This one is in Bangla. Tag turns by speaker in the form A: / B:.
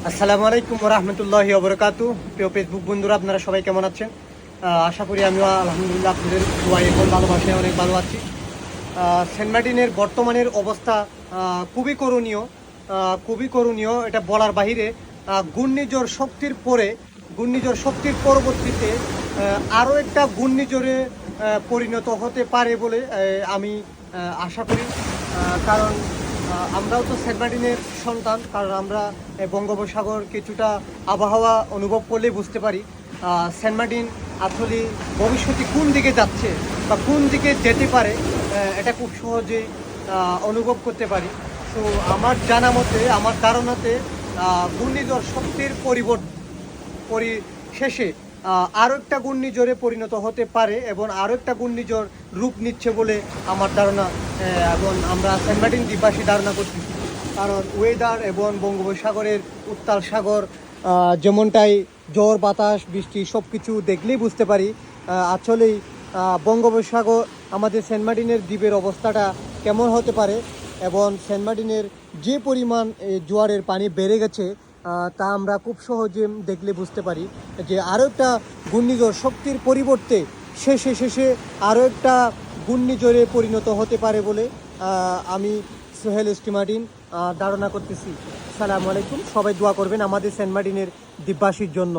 A: আসসালামু আলাইকুম রহমতুল্লাহি ওবরাকাতু। প্রিয় ফেসবুক বন্ধুরা, আপনারা সবাই কেমন আছেন? আশা করি আমিও আলহামদুলিল্লাহ আপনাদের দোয়ায় এবং ভালোবাসায় অনেক ভালো আছি। সেন্ট মার্টিনের বর্তমানের অবস্থা খুবই করণীয়, এটা বলার বাহিরে। ঘূর্ণিঝড় শক্তির পরবর্তীতে আরও একটা ঘূর্ণিঝড়ে পরিণত হতে পারে বলে আমি আশা করি। কারণ আমরাও তো সেন্ট মার্টিনের সন্তান, কারণ আমরা বঙ্গোপসাগর কিছুটা আবহাওয়া অনুভব করলেই বুঝতে পারি সেন্ট মার্টিন আসলে ভবিষ্যতে কোন দিকে যাচ্ছে বা কোন দিকে যেতে পারে, এটা খুব সহজেই অনুভব করতে পারি। তো আমার জানা মতে, আমার ধারণাতে ঘূর্ণিঝড় শক্তির পরিশেষে আরও একটা ঘূর্ণিঝড়ে পরিণত হতে পারে এবং আরও একটা ঘূর্ণিঝড় রূপ নিচ্ছে বলে আমার ধারণা। এবং আমরা সেন্ট মার্টিন দ্বীপবাসী ধারণা করতেছি, কারণ ওয়েদার এবং বঙ্গোপসাগরের উত্তাল সাগর যেমনটাই ঝড় বাতাস বৃষ্টি সব কিছু দেখলেই বুঝতে পারি আসলেই বঙ্গোপসাগর আমাদের সেন্ট মার্টিনের দ্বীপের অবস্থাটা কেমন হতে পারে। এবং সেন্ট মার্টিনের যে পরিমাণ জোয়ারের পানি বেড়ে গেছে তা আমরা খুব সহজে দেখলে বুঝতে পারি যে আরও একটা ঘূর্ণিঝড় শক্তির পরিবর্তে শেষে আরও একটা ঘূর্ণিঝড়ে পরিণত হতে পারে বলে আমি সোহেল এস টি মার্টিন ধারণা করতেছি। সালামু আলাইকুম, সবাই দোয়া করবেন আমাদের সেন্ট মার্টিনের দ্বীপবাসীর জন্য।